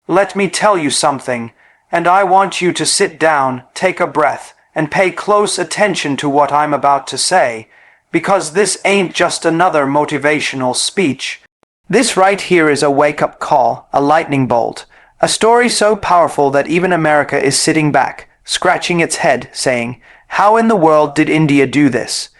Let me tell you something, and I want you to sit down, take a breath, and pay close attention to what I'm about to say, because this ain't just another motivational speech. This right here is a wake-up call, a lightning bolt, a story so powerful that even America is sitting back, scratching its head, saying, how in the world did India do this?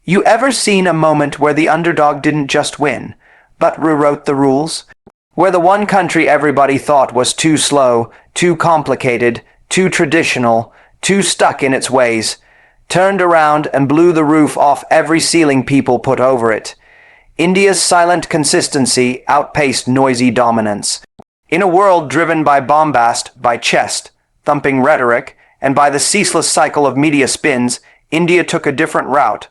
You ever seen a moment where the underdog didn't just win, but rewrote the rules? Where the one country everybody thought was too slow, too complicated, too traditional, too stuck in its ways, turned around and blew the roof off every ceiling people put over it. India's silent consistency outpaced noisy dominance. In a world driven by bombast, by chest-thumping rhetoric, and by the ceaseless cycle of media spins, India took a different route.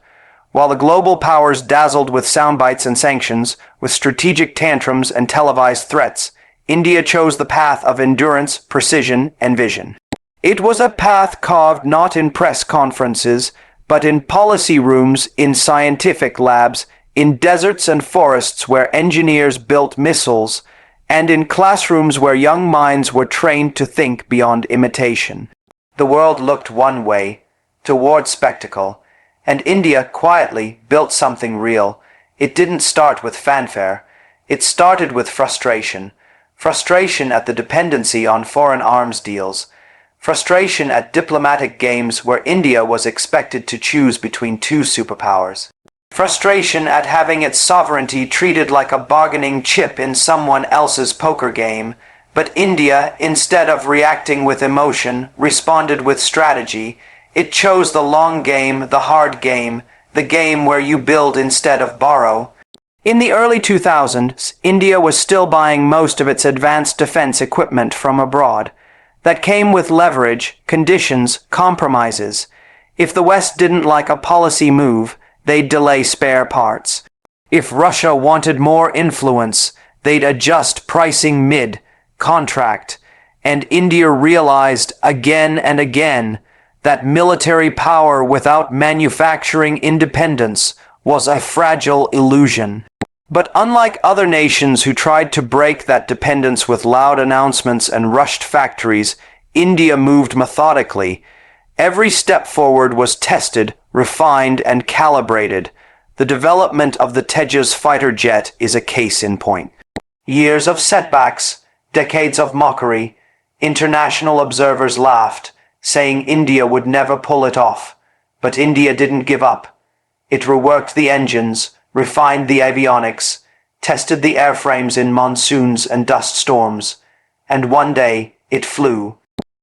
While the global powers dazzled with soundbites and sanctions, with strategic tantrums and televised threats, India chose the path of endurance, precision, and vision. It was a path carved not in press conferences, but in policy rooms, in scientific labs, in deserts and forests where engineers built missiles, and in classrooms where young minds were trained to think beyond imitation. The world looked one way, toward spectacle, and India quietly built something real. It didn't start with fanfare. It started with frustration. Frustration at the dependency on foreign arms deals. Frustration at diplomatic games where India was expected to choose between two superpowers. Frustration at having its sovereignty treated like a bargaining chip in someone else's poker game. But India, instead of reacting with emotion, responded with strategy. It chose the long game, the hard game, the game where you build instead of borrow. In the early 2000s, India was still buying most of its advanced defense equipment from abroad. That came with leverage, conditions, compromises. If the West didn't like a policy move, they'd delay spare parts. If Russia wanted more influence, they'd adjust pricing mid-contract. And India realized again and again that military power without manufacturing independence was a fragile illusion. But unlike other nations who tried to break that dependence with loud announcements and rushed factories, India moved methodically. Every step forward was tested, refined, and calibrated. The development of the Tejas fighter jet is a case in point. Years of setbacks, decades of mockery, international observers laughed, saying India would never pull it off. But India didn't give up. It reworked the engines, refined the avionics, tested the airframes in monsoons and dust storms, and one day it flew.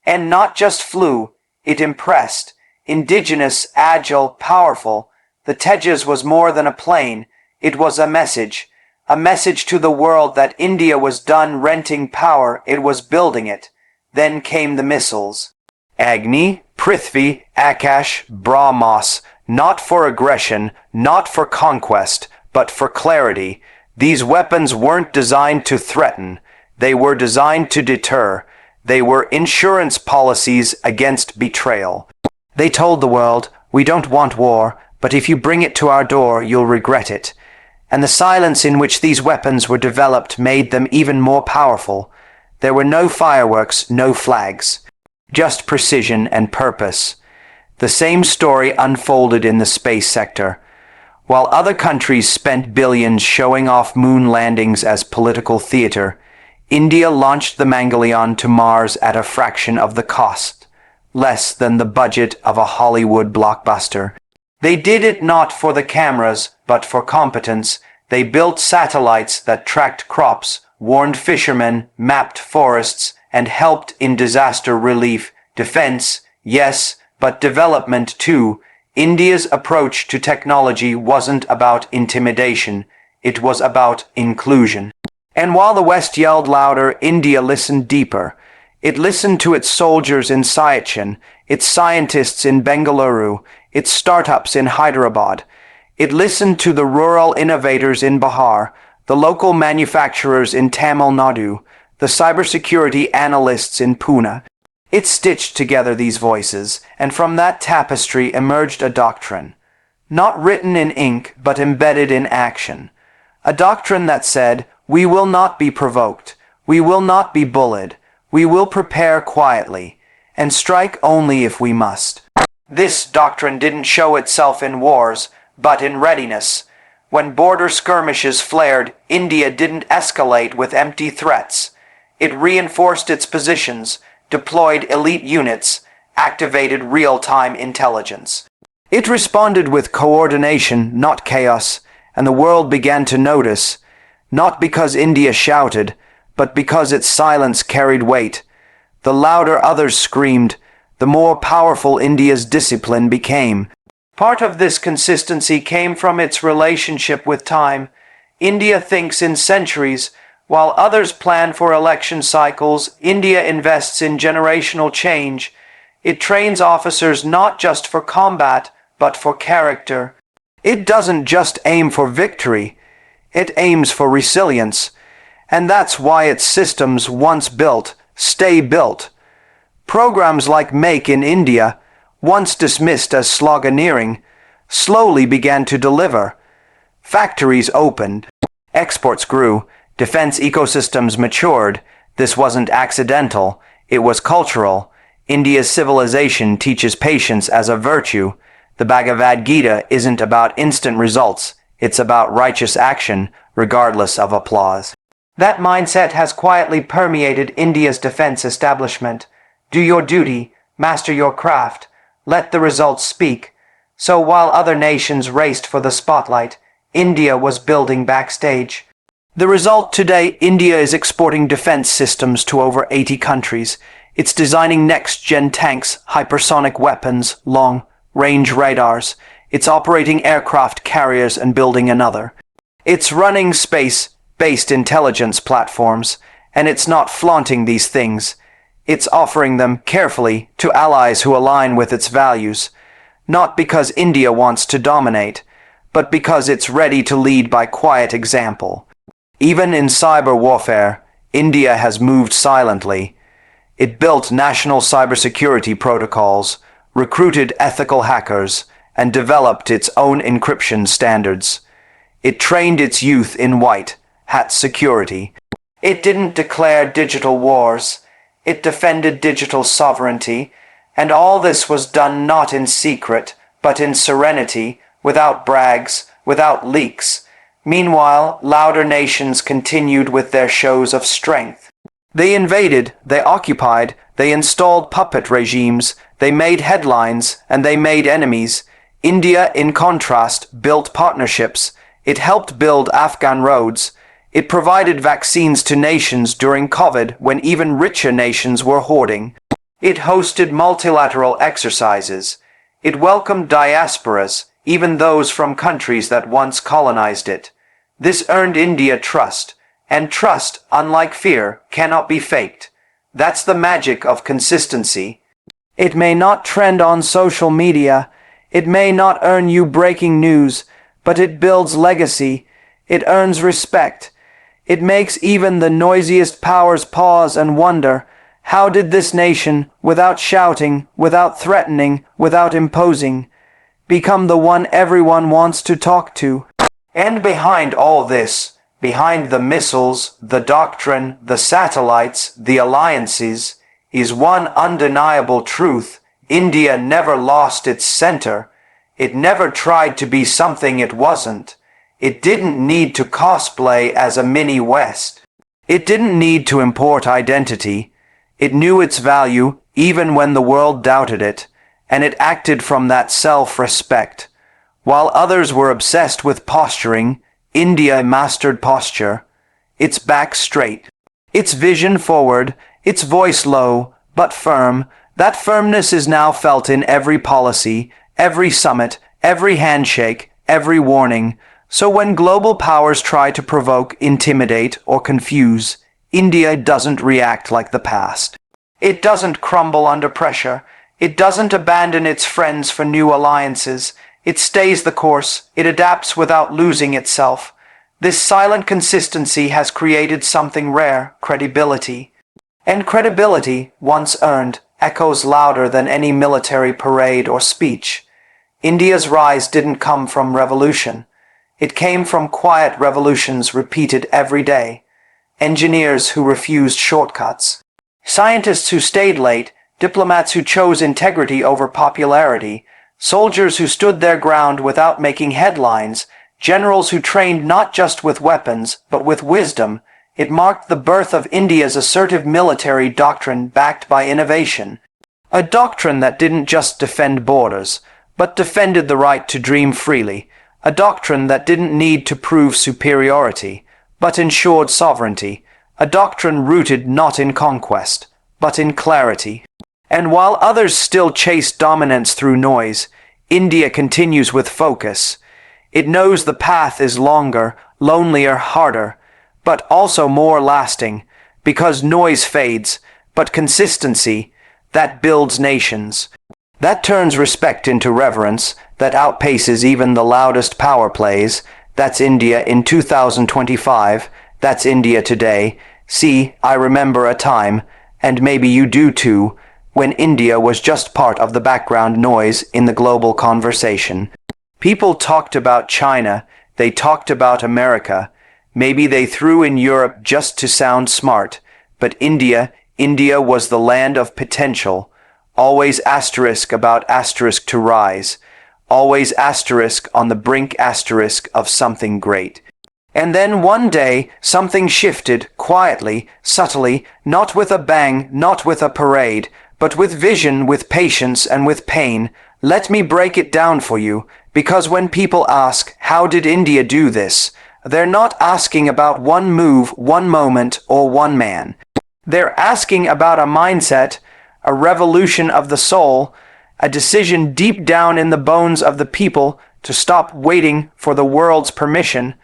And not just flew, it impressed. Indigenous, agile, powerful, the Tejas was more than a plane. It was a message to the world that India was done renting power, it was building it. Then came the missiles. Agni, Prithvi, Akash, Brahmas, not for aggression, not for conquest, but for clarity. These weapons weren't designed to threaten. They were designed to deter. They were insurance policies against betrayal. They told the world, we don't want war, but if you bring it to our door, you'll regret it. And the silence in which these weapons were developed made them even more powerful. There were no fireworks, no flags. Just precision and purpose. The same story unfolded in the space sector. While other countries spent billions showing off moon landings as political theater, India launched the Mangalyaan to Mars at a fraction of the cost, less than the budget of a Hollywood blockbuster. They did it not for the cameras, but for competence. They built satellites that tracked crops, warned fishermen, mapped forests, and helped in disaster relief, defense, yes, but development too. India's approach to technology wasn't about intimidation, it was about inclusion. And while the West yelled louder, India listened deeper. It listened to its soldiers in Siachen, its scientists in Bengaluru, its startups in Hyderabad. It listened to the rural innovators in Bihar, the local manufacturers in Tamil Nadu, the cybersecurity analysts in Pune. It stitched together these voices, and from that tapestry emerged a doctrine, not written in ink, but embedded in action. A doctrine that said, we will not be provoked, We will not be bullied. We will prepare quietly, and strike only if we must. This doctrine didn't show itself in wars, but in readiness. When border skirmishes flared, India didn't escalate with empty threats. It reinforced its positions, deployed elite units, activated real-time intelligence. It responded with coordination, not chaos, and the world began to notice, not because India shouted, but because its silence carried weight. The louder others screamed, the more powerful India's discipline became. Part of this consistency came from its relationship with time. India thinks in centuries, while others plan for election cycles. India invests in generational change. It trains officers not just for combat, but for character. It doesn't just aim for victory, it aims for resilience. And that's why its systems, once built, stay built. Programs like Make in India, once dismissed as sloganeering, slowly began to deliver. Factories opened, exports grew, defense ecosystems matured. This wasn't accidental, it was cultural. India's civilization teaches patience as a virtue. The Bhagavad Gita isn't about instant results, it's about righteous action, regardless of applause. That mindset has quietly permeated India's defense establishment. Do your duty, master your craft, let the results speak. So while other nations raced for the spotlight, India was building backstage. The result today, India is exporting defense systems to over 80 countries. It's designing next-gen tanks, hypersonic weapons, long-range radars. It's operating aircraft carriers and building another. It's running space-based intelligence platforms, and it's not flaunting these things. It's offering them carefully to allies who align with its values, not because India wants to dominate, but because it's ready to lead by quiet example. Even in cyber warfare, India has moved silently. It built national cybersecurity protocols, recruited ethical hackers, and developed its own encryption standards. It trained its youth in white hat security. It didn't declare digital wars. It defended digital sovereignty, and all this was done not in secret, but in serenity, without brags, without leaks. Meanwhile, louder nations continued with their shows of strength. They invaded, they occupied, they installed puppet regimes, they made headlines, and they made enemies. India, in contrast, built partnerships. It helped build Afghan roads. It provided vaccines to nations during COVID when even richer nations were hoarding. It hosted multilateral exercises. It welcomed diasporas, even those from countries that once colonized it. This earned India trust, and trust, unlike fear, cannot be faked. That's the magic of consistency. It may not trend on social media, it may not earn you breaking news, but it builds legacy. It earns respect. It makes even the noisiest powers pause and wonder, how did this nation, without shouting, without threatening, without imposing, become the one everyone wants to talk to? And behind all this, behind the missiles, the doctrine, the satellites, the alliances, is one undeniable truth. India never lost its center. It never tried to be something it wasn't. It didn't need to cosplay as a mini West. It didn't need to import identity. It knew its value even when the world doubted it, and it acted from that self-respect. While others were obsessed with posturing, India mastered posture. Its back straight, its vision forward, its voice low, but firm. That firmness is now felt in every policy, every summit, every handshake, every warning. So when global powers try to provoke, intimidate, or confuse, India doesn't react like the past. It doesn't crumble under pressure. It doesn't abandon its friends for new alliances. It stays the course. It adapts without losing itself. This silent consistency has created something rare, credibility. And credibility, once earned, echoes louder than any military parade or speech. India's rise didn't come from revolution. It came from quiet revolutions repeated every day. engineers who refused shortcuts, scientists who stayed late, diplomats who chose integrity over popularity, soldiers who stood their ground without making headlines, generals who trained not just with weapons, but with wisdom. It marked the birth of India's assertive military doctrine backed by innovation. A doctrine that didn't just defend borders, but defended the right to dream freely. A doctrine that didn't need to prove superiority, but ensured sovereignty. A doctrine rooted not in conquest, but in clarity. And while others still chase dominance through noise, India continues with focus. It knows the path is longer, lonelier, harder, but also more lasting, because noise fades, but consistency, that builds nations. That turns respect into reverence, that outpaces even the loudest power plays. That's India in 2025, that's India today. See, I remember a time, and maybe you do too, when India was just part of the background noise in the global conversation. People talked about China, they talked about America, maybe they threw in Europe just to sound smart, but India was the land of potential, always asterisk about asterisk to rise, always asterisk on the brink asterisk of something great. And then one day, something shifted, quietly, subtly, not with a bang, not with a parade, but with vision, with patience, and with pain. Let me break it down for you, because when people ask, how did India do this? They're not asking about one move, one moment, or one man. They're asking about a mindset, a revolution of the soul, a decision deep down in the bones of the people to stop waiting for the world's permission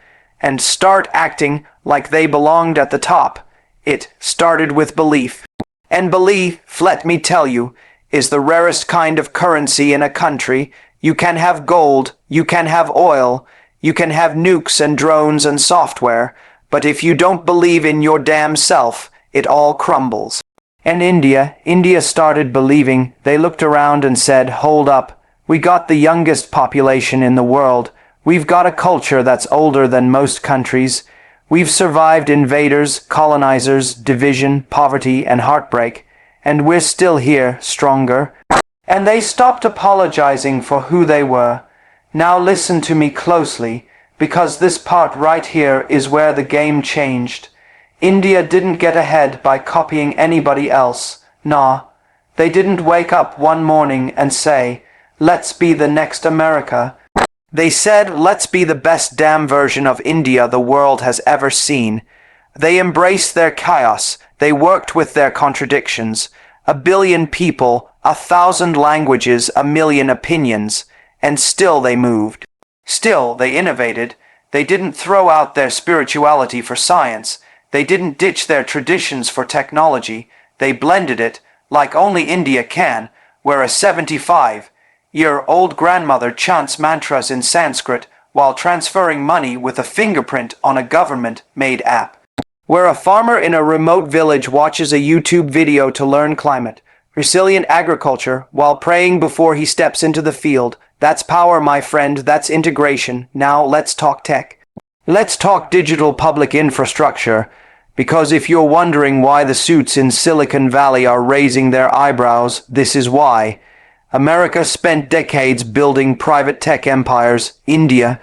and start acting like they belonged at the top. It started with belief. And belief, let me tell you, is the rarest kind of currency in a country. You can have gold, you can have oil, you can have nukes and drones and software, but if you don't believe in your damn self, it all crumbles. And India started believing. They looked around and said, hold up, we got the youngest population in the world. We've got a culture that's older than most countries. We've survived invaders, colonizers, division, poverty, and heartbreak, and we're still here, stronger. And they stopped apologizing for who they were. Now listen to me closely, because this part right here is where the game changed. India didn't get ahead by copying anybody else. Nah, they didn't wake up one morning and say, let's be the next America. They said, let's be the best damn version of India the world has ever seen. They embraced their chaos. They worked with their contradictions. 1 billion people, 1,000 languages, 1 million opinions. And still they moved. Still they innovated. They didn't throw out their spirituality for science. They didn't ditch their traditions for technology. They blended it, like only India can, where a 75-year-old grandmother chants mantras in Sanskrit while transferring money with a fingerprint on a government-made app. Where a farmer in a remote village watches a YouTube video to learn climate, resilient agriculture, while praying before he steps into the field. That's power, my friend, that's integration. Now let's talk tech. Let's talk digital public infrastructure, because if you're wondering why the suits in Silicon Valley are raising their eyebrows, this is why. America spent decades building private tech empires. India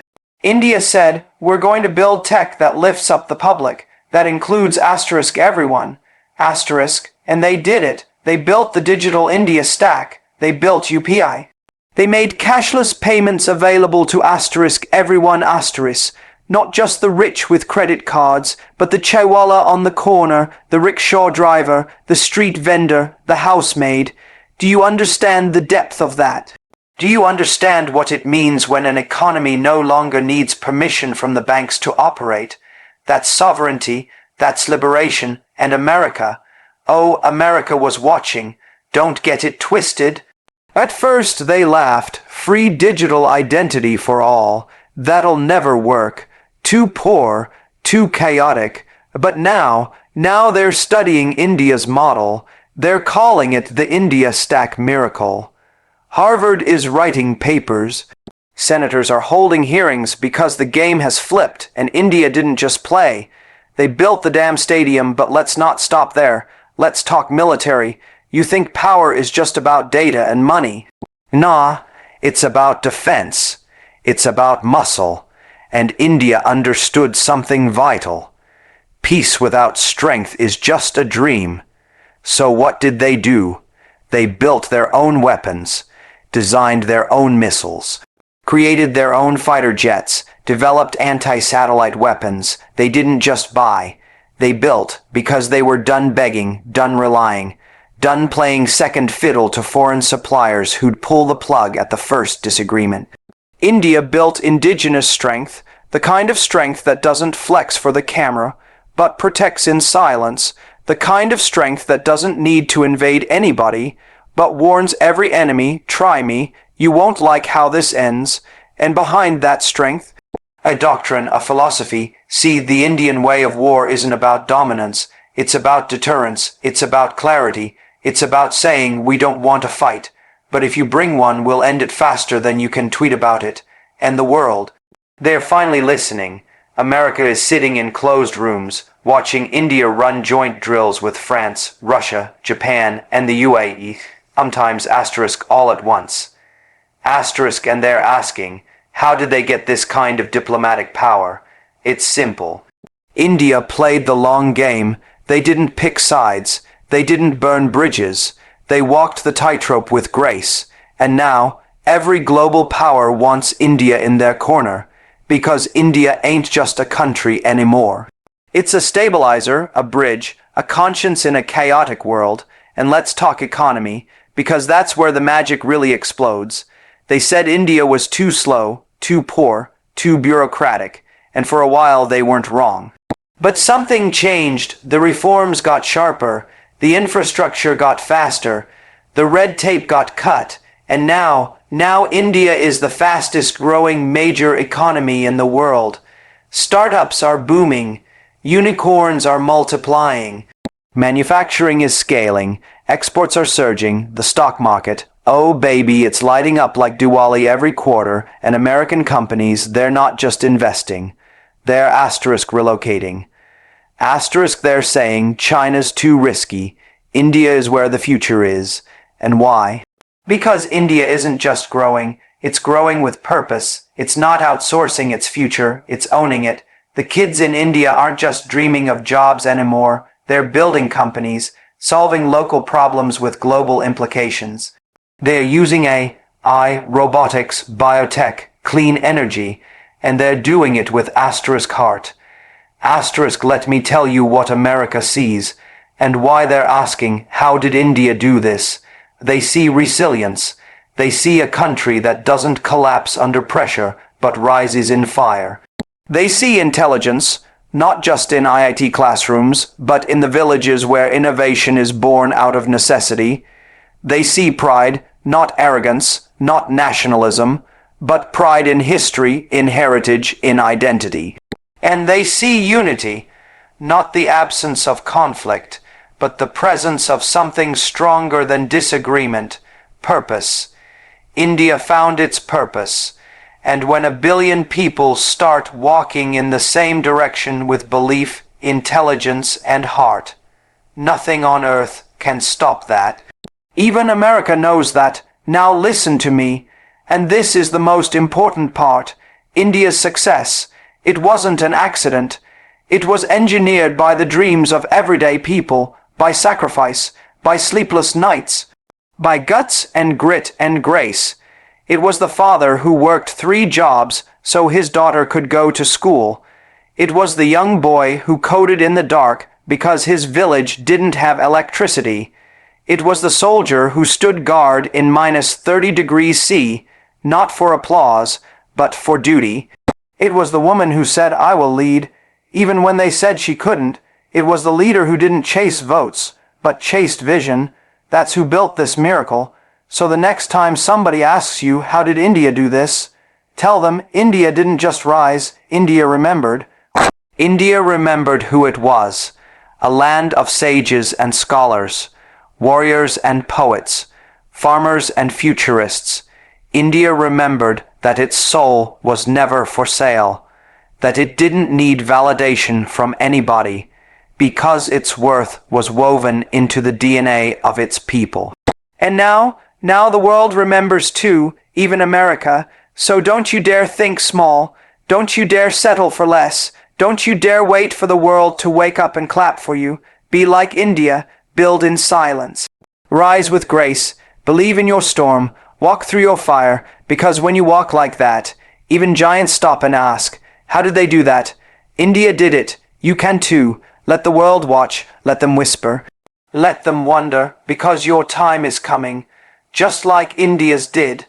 said, we're going to build tech that lifts up the public, that includes asterisk everyone, asterisk, and they did it. They built the digital India stack. They built UPI. They made cashless payments available to asterisk everyone asterisk. Not just the rich with credit cards, but the chewala on the corner, the rickshaw driver, the street vendor, the housemaid. Do you understand the depth of that? Do you understand what it means when an economy no longer needs permission from the banks to operate? That's sovereignty, that's liberation, and America. Oh, America was watching. Don't get it twisted. At first they laughed. Free digital identity for all. That'll never work. Too poor, too chaotic. But now they're studying India's model. They're calling it the India Stack Miracle. Harvard is writing papers. Senators are holding hearings because the game has flipped and India didn't just play. They built the damn stadium, but let's not stop there. Let's talk military. You think power is just about data and money? Nah, it's about defense. It's about muscle. And India understood something vital. Peace without strength is just a dream. So what did they do? They built their own weapons, designed their own missiles, created their own fighter jets, developed anti-satellite weapons. They didn't just buy. They built because they were done begging, done relying, done playing second fiddle to foreign suppliers who'd pull the plug at the first disagreement. India built indigenous strength, the kind of strength that doesn't flex for the camera, but protects in silence, the kind of strength that doesn't need to invade anybody, but warns every enemy, try me, you won't like how this ends, and behind that strength, a doctrine, a philosophy. See, the Indian way of war isn't about dominance, it's about deterrence, it's about clarity, it's about saying we don't want a fight, but if you bring one, we'll end it faster than you can tweet about it, and the world. They're finally listening. America is sitting in closed rooms, watching India run joint drills with France, Russia, Japan, and the UAE, sometimes asterisk all at once. Asterisk, and they're asking, how did they get this kind of diplomatic power? It's simple. India played the long game. They didn't pick sides. They didn't burn bridges. They walked the tightrope with grace. And now, every global power wants India in their corner. Because India ain't just a country anymore. It's a stabilizer, a bridge, a conscience in a chaotic world, and let's talk economy, because that's where the magic really explodes. They said India was too slow, too poor, too bureaucratic, and for a while they weren't wrong. But something changed, the reforms got sharper, the infrastructure got faster, the red tape got cut, and now India is the fastest growing major economy in the world. Startups are booming. Unicorns are multiplying. Manufacturing is scaling. Exports are surging. The stock market, oh baby, it's lighting up like Diwali every quarter. And American companies, they're not just investing. They're asterisk relocating. Asterisk, they're saying China's too risky. India is where the future is. And why? Because India isn't just growing, it's growing with purpose. It's not outsourcing its future, it's owning it. The kids in India aren't just dreaming of jobs anymore, they're building companies, solving local problems with global implications. They're using AI, robotics, biotech, clean energy, and they're doing it with asterisk heart. Asterisk, let me tell you what America sees, and why they're asking, how did India do this? They see resilience. They see a country that doesn't collapse under pressure, but rises in fire. They see intelligence, not just in IIT classrooms, but in the villages where innovation is born out of necessity. They see pride, not arrogance, not nationalism, but pride in history, in heritage, in identity. And they see unity, not the absence of conflict, but the presence of something stronger than disagreement, purpose. India found its purpose, and when 1 billion people start walking in the same direction with belief, intelligence, and heart, nothing on earth can stop that. Even America knows that. Now listen to me, and this is the most important part. India's success, it wasn't an accident. It was engineered by the dreams of everyday people, by sacrifice, by sleepless nights, by guts and grit and grace. It was the father who worked 3 jobs so his daughter could go to school. It was the young boy who coded in the dark because his village didn't have electricity. It was the soldier who stood guard in -30°C, not for applause, but for duty. It was the woman who said, I will lead, even when they said she couldn't. It was the leader who didn't chase votes, but chased vision. That's who built this miracle. So the next time somebody asks you, how did India do this? Tell them, India didn't just rise, India remembered. India remembered who it was, a land of sages and scholars, warriors and poets, farmers and futurists. India remembered that its soul was never for sale, that it didn't need validation from anybody, because its worth was woven into the DNA of its people. And now the world remembers too, even America, so don't you dare think small, don't you dare settle for less, don't you dare wait for the world to wake up and clap for you. Be like India, build in silence. Rise with grace, believe in your storm, walk through your fire, because when you walk like that, even giants stop and ask, how did they do that? India did it, you can too. Let the world watch, let them whisper. Let them wonder, because your time is coming, just like India's did.